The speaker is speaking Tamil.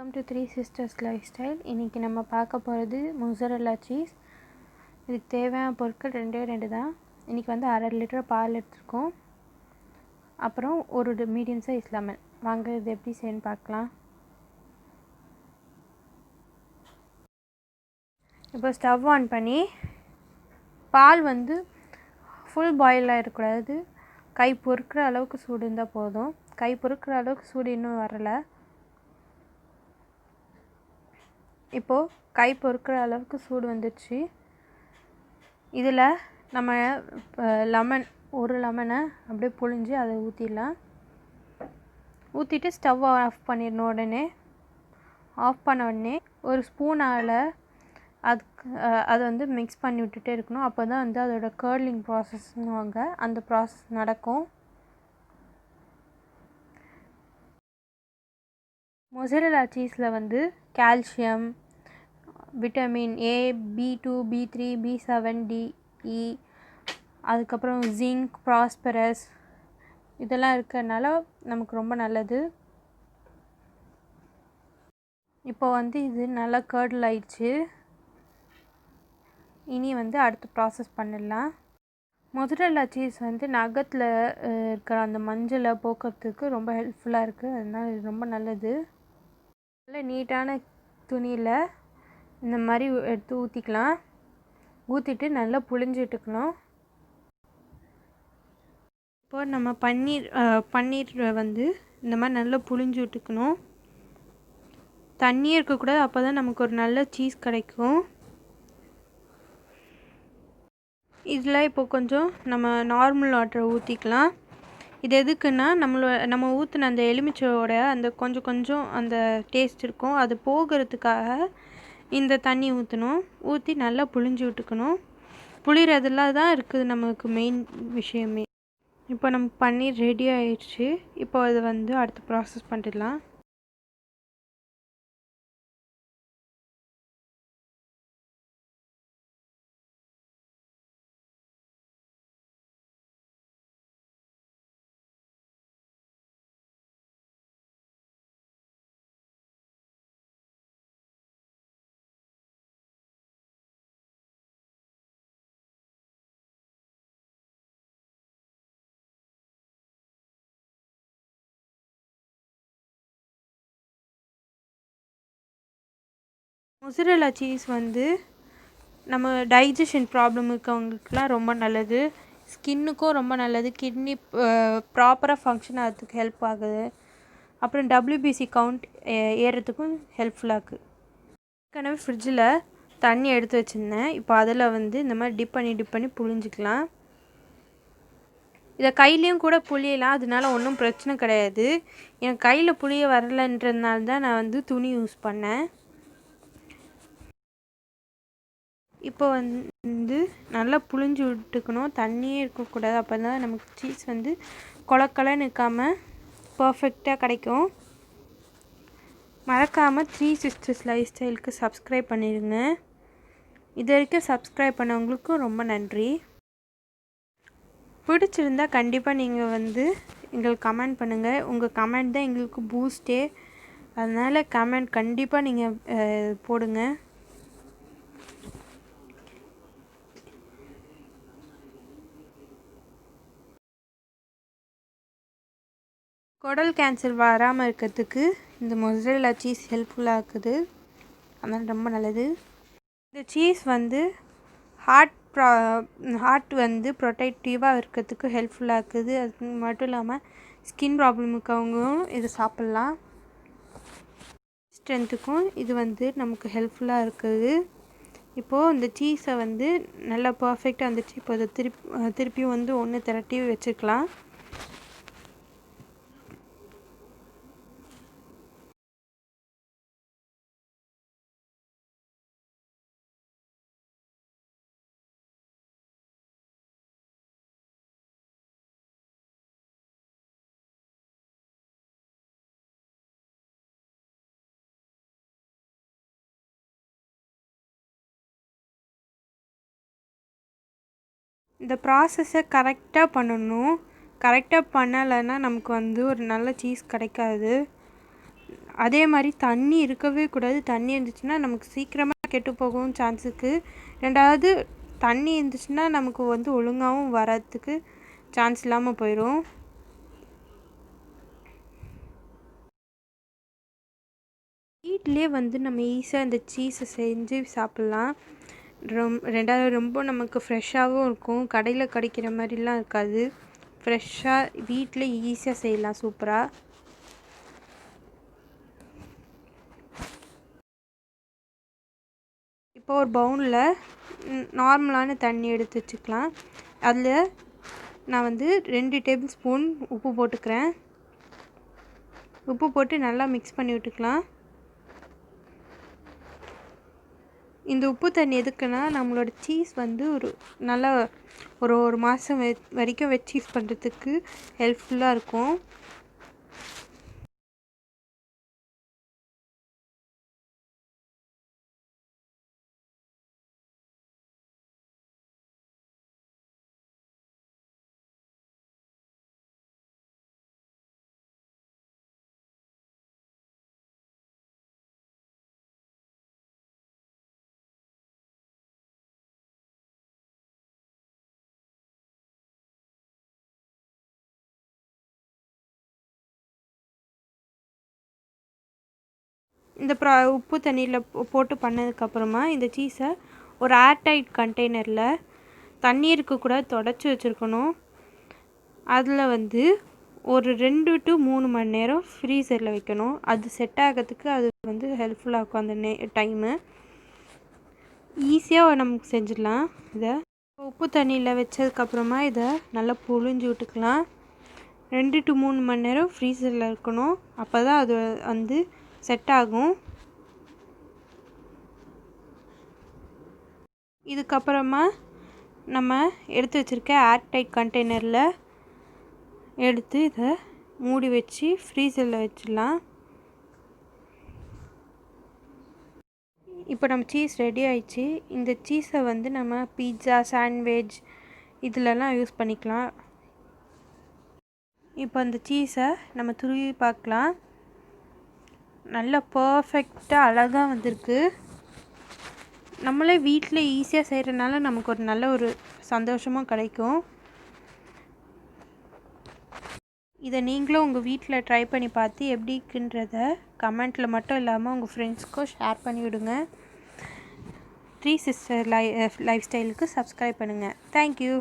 Welcome to three sisters life style. இன்றைக்கி நம்ம பார்க்க போகிறது மொசரெல்லா சீஸ். இதுக்கு தேவையான பொருட்கள் ரெண்டு தான். இன்றைக்கி வந்து 1/2 லிட்டர் பால் எடுத்துருக்கோம். அப்புறம் ஒரு மீடியம் சைஸ் லெமன். வாங்க இது எப்படி செய்யணும்னு பார்க்கலாம். இப்போ ஸ்டவ் ஆன் பண்ணி பால் வந்து ஃபுல் பாயிலாக இருக்கக்கூடாது, கை பொறுக்கிற அளவுக்கு சூடு இருந்தால் போதும். கை பொறுக்கிற அளவுக்கு சூடு இன்னும் வரலை. இப்போது கை பொறுக்கிற அளவுக்கு சூடு வந்துடுச்சு. இதில் நம்ம ஒரு லெமனை அப்படியே புழிஞ்சு அதை ஊற்றிடலாம். ஊற்றிட்டு ஸ்டவ் ஆஃப் பண்ணிடணும். ஆஃப் பண்ண உடனே ஒரு ஸ்பூனால் அது வந்து மிக்ஸ் பண்ணி விட்டுட்டே இருக்கணும். அப்போ தான் வந்து அதோட கர்லிங் ப்ராசஸ்னுவாங்க, அந்த ப்ராசஸ் நடக்கும். மொசரெல்லா சீஸில் வந்து calcium, vitamin A, B2, B3, B7, D, E, அதுக்கப்புறம் ஜிங்க், பாஸ்பரஸ் இதெல்லாம் இருக்கிறதுனால நமக்கு ரொம்ப நல்லது. இப்போ வந்து இது நல்லா கர்டில் ஆயிடுச்சு. இனி வந்து அடுத்து ப்ராசஸ் பண்ணிடலாம். மொசரெல்லா சீஸ் வந்து நகத்தில் இருக்கிற அந்த மஞ்சளை போக்குறதுக்கு ரொம்ப ஹெல்ப்ஃபுல்லாக இருக்குது. அதனால் இது ரொம்ப நல்லது. நல்ல நீட்டான துணியில் இந்த மாதிரி எடுத்து ஊற்றிக்கலாம். ஊற்றிட்டு நல்லா புழிஞ்சு விட்டுக்கணும். இப்போ நம்ம பன்னீர் வந்து இந்த மாதிரி நல்லா புழிஞ்சு விட்டுக்கணும். தண்ணியே இருக்கக்கூடாது, அப்போ தான் நமக்கு ஒரு நல்ல சீஸ் கிடைக்கும். இதில் இப்போ கொஞ்சம் நம்ம நார்மல் வாட்டரை ஊற்றிக்கலாம். இது எதுக்குன்னா நம்ம ஊற்றின அந்த எலுமிச்சையோட அந்த கொஞ்சம் அந்த டேஸ்ட் இருக்கும், அது போகிறதுக்காக இந்த தண்ணி ஊற்றணும். ஊற்றி நல்லா புழிஞ்சு விட்டுக்கணும். புளிறதுலாம் தான் இருக்குது நமக்கு மெயின் விஷயமே. இப்போ நம்ம பன்னீர் ரெடி ஆயிடுச்சு. இப்போ அது வந்து அடுத்து ப்ராசஸ் பண்ணிடலாம். மொசரெல்லா சீஸ் வந்து நம்ம டைஜஷன் ப்ராப்ளம் இருக்கவங்களுக்குலாம் ரொம்ப நல்லது. ஸ்கின்னுக்கும் ரொம்ப நல்லது. கிட்னி ப்ராப்பராக ஃபங்க்ஷன் ஆகிறதுக்கு ஹெல்ப் ஆகுது. அப்புறம் WBC கவுண்ட் ஏறுறதுக்கும் ஹெல்ப்ஃபுல்லாக இருக்குது. ஏற்கனவே ஃப்ரிட்ஜில் தண்ணி எடுத்து வச்சுருந்தேன். இப்போ அதில் வந்து இந்த மாதிரி டிப் பண்ணி புழிஞ்சிக்கலாம். இதை கையிலையும் கூட புழியலாம், அதனால ஒன்றும் பிரச்சனை கிடையாது. எனக்கு கையில் புழிய வரலைன்றதுனால தான் நான் வந்து துணி யூஸ் பண்ணேன். இப்போ வந்து நல்லா புழிஞ்சு விட்டுக்கணும். தண்ணியே இருக்கக்கூடாது, அப்போ தான் நமக்கு சீஸ் வந்து கொலக்கலன்னு இருக்காமல் பர்ஃபெக்டாக கிடைக்கும். மறக்காமல் த்ரீ சிஸ்டர்ஸ் லைஃப் ஸ்டைலுக்கு சப்ஸ்கிரைப் பண்ணிடுங்க. இது வரைக்கும் சப்ஸ்கிரைப் பண்ணவங்களுக்கும் ரொம்ப நன்றி. பிடிச்சிருந்தால் கண்டிப்பாக நீங்கள் வந்து எங்களுக்கு கமெண்ட் பண்ணுங்கள். உங்கள் கமெண்ட் தான் எங்களுக்கு பூஸ்டே. அதனால் கமெண்ட் கண்டிப்பாக நீங்கள் போடுங்க. குடல் கேன்சர் வராமல் இருக்கிறதுக்கு இந்த மொசரெல்லா சீஸ் ஹெல்ப்ஃபுல்லாக இருக்குது. அதனால் ரொம்ப நல்லது. இந்த சீஸ் வந்து ஹார்ட் வந்து ப்ரொடெக்டிவாக இருக்கிறதுக்கு ஹெல்ப்ஃபுல்லாக இருக்குது. அது மட்டும் இல்லாமல் ஸ்கின் ப்ராப்ளம் இருக்கவங்களும் இது சாப்பிட்லாம். ஸ்ட்ரென்த்துக்கும் இது வந்து நமக்கு ஹெல்ப்ஃபுல்லாக இருக்குது. இப்போது இந்த சீஸை வந்து நல்லா பர்ஃபெக்டாக வந்துச்சு. இப்போ அதை திருப்பியும் வந்து ஒன்று திரட்டி வச்சுக்கலாம். இந்த ப்ராசஸை கரெக்டாக பண்ணணும். கரெக்டாக பண்ணலைன்னா நமக்கு வந்து ஒரு நல்ல சீஸ் கிடைக்காது. அதே மாதிரி தண்ணி இருக்கவே கூடாது. தண்ணி இருந்துச்சுன்னா நமக்கு சீக்கிரமாக கெட்டு போகவும் சான்ஸ் இருக்குது. ரெண்டாவது தண்ணி இருந்துச்சுன்னா நமக்கு வந்து ஒழுங்காகவும் வரத்துக்கு சான்ஸ் இல்லாமல் போயிடும். வீட்டிலே வந்து நம்ம ஈஸியாக இந்த சீஸை செஞ்சு சாப்பிட்லாம். ரெண்டாவது ரொம்ப நமக்கு ஃப்ரெஷ்ஷாகவும் இருக்கும். கடையில் கிடைக்கிற மாதிரிலாம் இருக்காது. ஃப்ரெஷ்ஷாக வீட்டில் ஈஸியாக செய்யலாம் சூப்பராக. இப்போ ஒரு பவுலில் நார்மலான தண்ணி எடுத்து வச்சுக்கலாம். அதில் நான் வந்து 2 டேபிள் ஸ்பூன் உப்பு போட்டுக்கிறேன். உப்பு போட்டு நல்லா மிக்ஸ் பண்ணி விட்டுக்கலாம். இந்த உப்பு தண்ணி எதுக்குன்னா நம்மளோட சீஸ் வந்து நல்லா ஒரு மாதம் வரைக்கும் வச்சு யூஸ் பண்ணுறதுக்கு ஹெல்ப்ஃபுல்லாக இருக்கும். இந்த உப்பு தண்ணியில் போட்டு பண்ணதுக்கப்புறமா இந்த சீஸை ஒரு ஏர்டைட் கண்டெய்னரில் தண்ணி இருக்கக்கூடாது தொடச்சி வச்சுருக்கணும். அதில் வந்து ஒரு 2 to 3 மணி நேரம் ஃப்ரீசரில் வைக்கணும். அது செட் ஆகிறதுக்கு அது வந்து ஹெல்ப்ஃபுல்லாக இருக்கும். அந்த டைமு ஈஸியாக நமக்கு செஞ்சிடலாம். இதை உப்பு தண்ணியில் வச்சதுக்கப்புறமா இதை நல்லா புழிஞ்சு விட்டுக்கலாம். 2 to 3 மணி நேரம் ஃப்ரீசரில் இருக்கணும். அப்போ தான் அது வந்து செட் ஆகும். இதுக்கப்புறமா நம்ம எடுத்து வச்சுருக்க ஏர்டைட் கண்டெய்னரில் எடுத்து இதை மூடி வச்சு ஃப்ரீசரில் வச்சிடலாம். இப்போ நம்ம சீஸ் ரெடி ஆயிடுச்சு. இந்த சீஸை வந்து நம்ம பீட்சா, சாண்ட்விச் இதிலலாம் யூஸ் பண்ணிக்கலாம். இப்போ அந்த சீஸை நம்ம துருவி பார்க்கலாம். நல்லா பர்ஃபெக்டாக அழகாக வந்திருக்கு. நம்மளே வீட்டில் ஈஸியாக செய்கிறனால நமக்கு ஒரு நல்ல ஒரு சந்தோஷமும் கிடைக்கும். இதை நீங்களும் உங்கள் வீட்டில் ட்ரை பண்ணி பார்த்து எப்படி இருக்குன்றத கமெண்ட்டில் மட்டும் இல்லாமல் உங்கள் ஃப்ரெண்ட்ஸ்க்கும் ஷேர் பண்ணி விடுங்க. 3 சிஸ்டர் லைஃப் ஸ்டைலுக்கு சப்ஸ்கிரைப் பண்ணுங்கள். தேங்க்யூ.